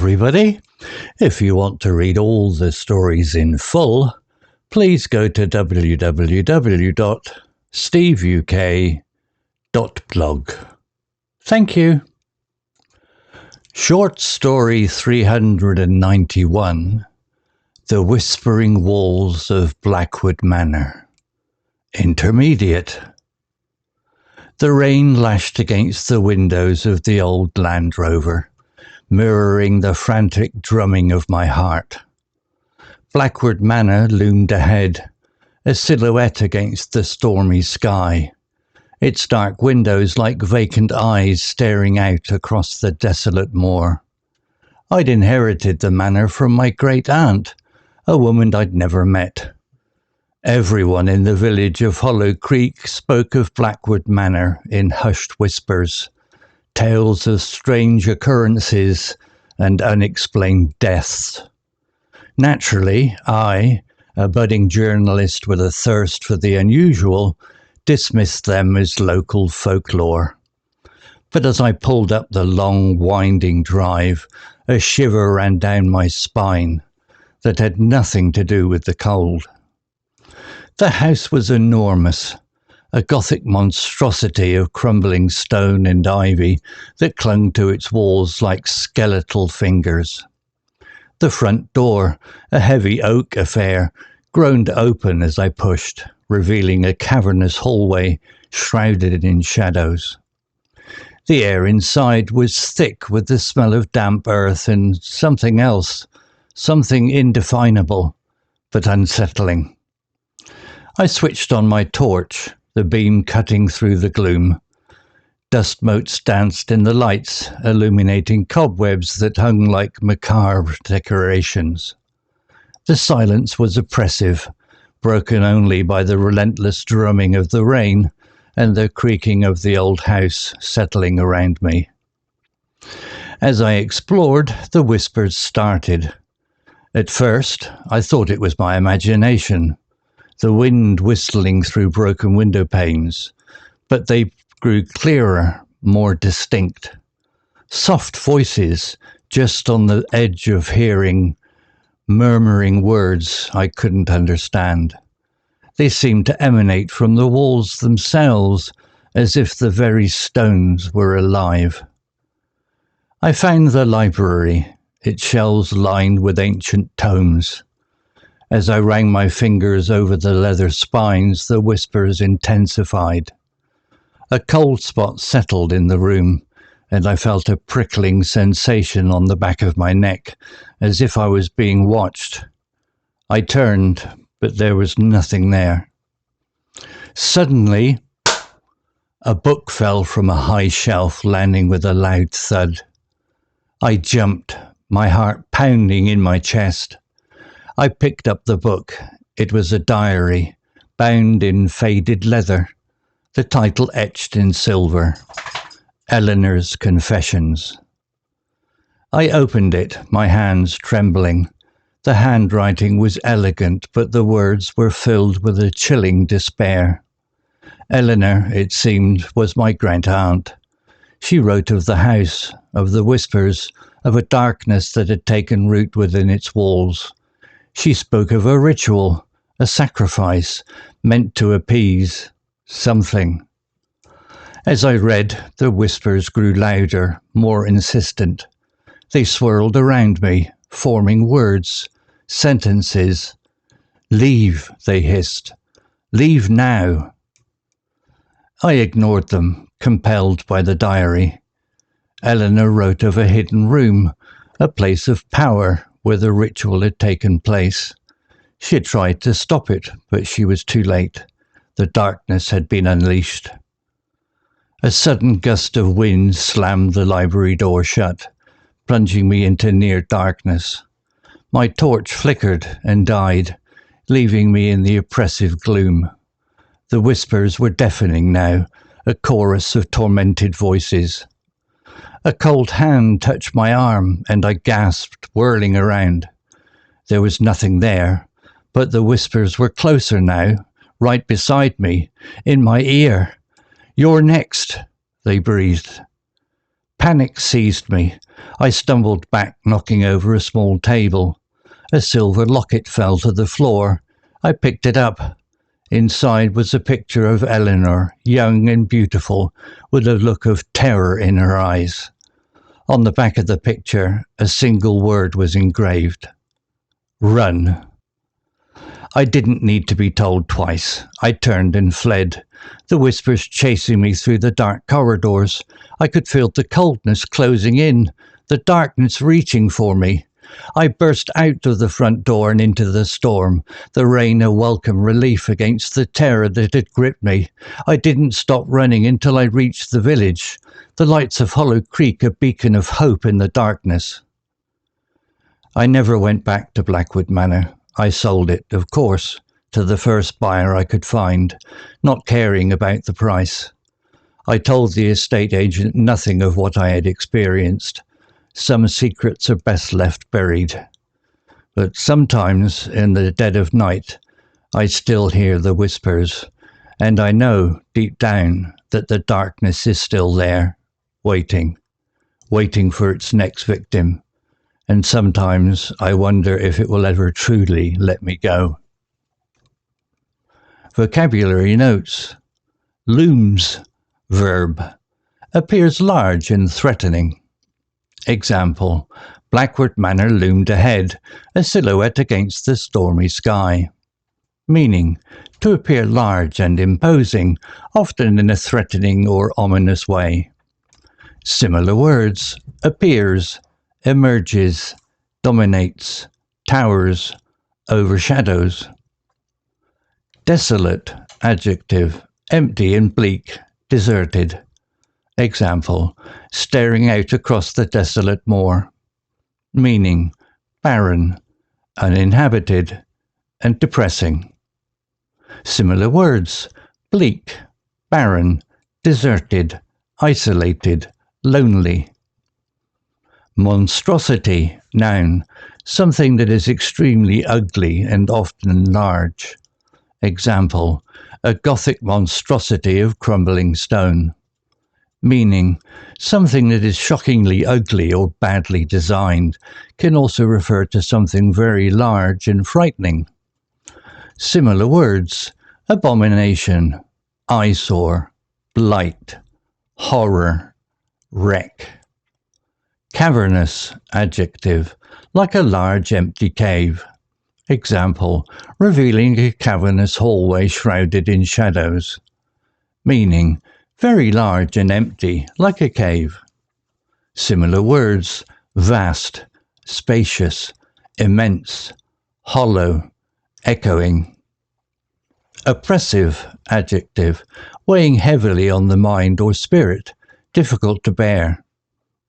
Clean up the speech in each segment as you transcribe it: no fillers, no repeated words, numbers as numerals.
everybody. If you want to read all the stories in full, please go to www.steveuk.blog. Thank you. Short story 391, The Whispering Walls of Blackwood Manor. Intermediate. The rain lashed against the windows of the old Land Rover, mirroring the frantic drumming of my heart. Blackwood Manor loomed ahead, a silhouette against the stormy sky, its dark windows like vacant eyes staring out across the desolate moor. I'd inherited the manor from my great-aunt, a woman I'd never met. Everyone in the village of Hollow Creek spoke of Blackwood Manor in hushed whispers, tales of strange occurrences and unexplained deaths. Naturally, I, a budding journalist with a thirst for the unusual, dismissed them as local folklore. But as I pulled up the long, winding drive, a shiver ran down my spine that had nothing to do with the cold. The house was enormous, a gothic monstrosity of crumbling stone and ivy that clung to its walls like skeletal fingers. The front door, a heavy oak affair, groaned open as I pushed, revealing a cavernous hallway shrouded in shadows. The air inside was thick with the smell of damp earth and something else, something indefinable, but unsettling. I switched on my torch, the beam cutting through the gloom. Dust motes danced in the lights, illuminating cobwebs that hung like macabre decorations. The silence was oppressive, broken only by the relentless drumming of the rain and the creaking of the old house settling around me. As I explored, the whispers started. At first, I thought it was my imagination, the wind whistling through broken window panes, but they grew clearer, more distinct. Soft voices, just on the edge of hearing, murmuring words I couldn't understand. They seemed to emanate from the walls themselves, as if the very stones were alive. I found the library, its shelves lined with ancient tomes. As I ran my fingers over the leather spines, the whispers intensified. A cold spot settled in the room, and I felt a prickling sensation on the back of my neck, as if I was being watched. I turned, but there was nothing there. Suddenly, a book fell from a high shelf, landing with a loud thud. I jumped, my heart pounding in my chest. I picked up the book. It was a diary, bound in faded leather, the title etched in silver, Eleanor's Confessions. I opened it, my hands trembling. The handwriting was elegant, but the words were filled with a chilling despair. Eleanor, it seemed, was my great-aunt. She wrote of the house, of the whispers, of a darkness that had taken root within its walls. She spoke of a ritual, a sacrifice, meant to appease something. As I read, the whispers grew louder, more insistent. They swirled around me, forming words, sentences. "Leave," they hissed. "Leave now." I ignored them, compelled by the diary. Eleanor wrote of a hidden room, a place of power where the ritual had taken place. She had tried to stop it, but she was too late. The darkness had been unleashed. A sudden gust of wind slammed the library door shut, plunging me into near darkness. My torch flickered and died, leaving me in the oppressive gloom. The whispers were deafening now, a chorus of tormented voices. A cold hand touched my arm, and I gasped, whirling around. There was nothing there, but the whispers were closer now, right beside me, in my ear. "You're next," they breathed. Panic seized me. I stumbled back, knocking over a small table. A silver locket fell to the floor. I picked it up. Inside was a picture of Eleanor, young and beautiful, with a look of terror in her eyes. On the back of the picture, a single word was engraved. Run. I didn't need to be told twice. I turned and fled. The whispers chasing me through the dark corridors. I could feel the coldness closing in, the darkness reaching for me. I burst out of the front door and into the storm, the rain a welcome relief against the terror that had gripped me. I didn't stop running until I reached the village, the lights of Hollow Creek a beacon of hope in the darkness. I never went back to Blackwood Manor. I sold it, of course, to the first buyer I could find, not caring about the price. I told the estate agent nothing of what I had experienced. Some secrets are best left buried. But sometimes, in the dead of night, I still hear the whispers, and I know, deep down, that the darkness is still there, waiting for its next victim. And sometimes I wonder if it will ever truly let me go. Vocabulary notes. Looms, verb, appears large and threatening. Example, Blackwood Manor loomed ahead, a silhouette against the stormy sky. Meaning, to appear large and imposing, often in a threatening or ominous way. Similar words, appears, emerges, dominates, towers, overshadows. Desolate, adjective, empty and bleak, deserted. Example, staring out across the desolate moor. Meaning, barren, uninhabited, and depressing. Similar words, bleak, barren, deserted, isolated, lonely. Monstrosity, noun, something that is extremely ugly and often large. Example, a Gothic monstrosity of crumbling stone. Meaning, something that is shockingly ugly or badly designed can also refer to something very large and frightening. Similar words, abomination, eyesore, blight, horror, wreck. Cavernous, adjective, like a large empty cave. Example, revealing a cavernous hallway shrouded in shadows. Meaning, very large and empty, like a cave. Similar words, vast, spacious, immense, hollow, echoing. Oppressive, adjective, weighing heavily on the mind or spirit, difficult to bear.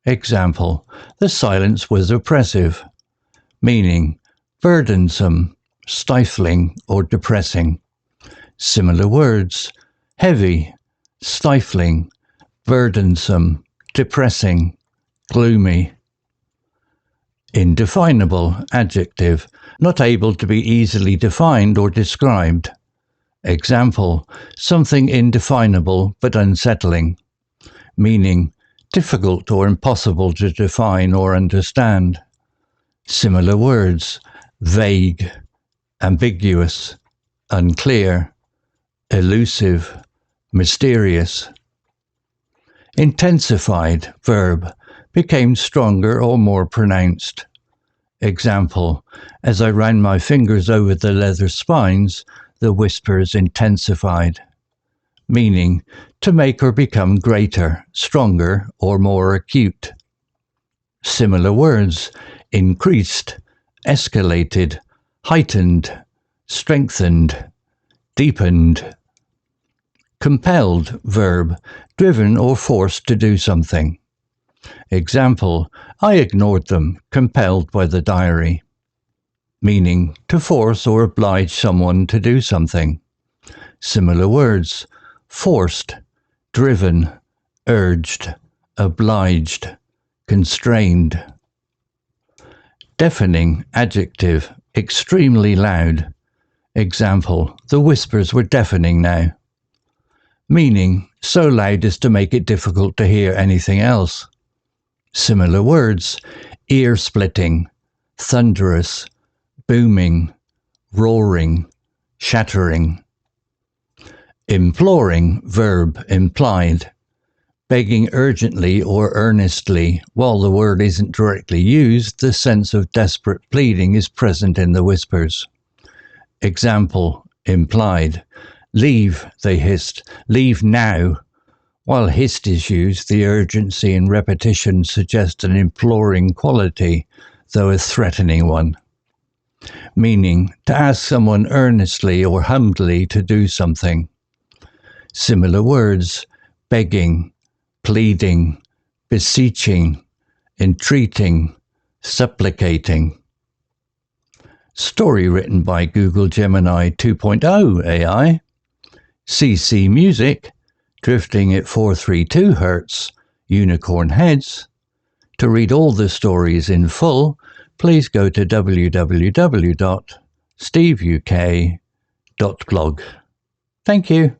Example, the silence was oppressive. Meaning, burdensome, stifling or depressing. Similar words, heavy, stifling, burdensome, depressing, gloomy. Indefinable, adjective, not able to be easily defined or described. Example, something indefinable but unsettling. Meaning, difficult or impossible to define or understand. Similar words, vague, ambiguous, unclear, elusive, mysterious. Intensified, verb, became stronger or more pronounced. Example, as I ran my fingers over the leather spines, the whispers intensified. Meaning, to make or become greater, stronger, or more acute. Similar words, increased, escalated, heightened, strengthened, deepened. Compelled, verb, driven or forced to do something. Example, I ignored them, compelled by the diary. Meaning, to force or oblige someone to do something. Similar words, forced, driven, urged, obliged, constrained. Deafening, adjective, extremely loud. Example, the whispers were deafening now. Meaning, so loud as to make it difficult to hear anything else. Similar words: ear-splitting, thunderous, booming, roaring, shattering. Imploring, verb, implied. Begging urgently or earnestly. While the word isn't directly used, the sense of desperate pleading is present in the whispers. Example, implied. Leave, they hissed. Leave now. While hissed is used, the urgency and repetition suggest an imploring quality, though a threatening one. Meaning, to ask someone earnestly or humbly to do something. Similar words: begging, pleading, beseeching, entreating, supplicating. Story written by Google Gemini 2.0 AI. CC Music, drifting at 432 Hz, unicorn heads. To read all the stories in full, please go to www.steveuk.blog. Thank you.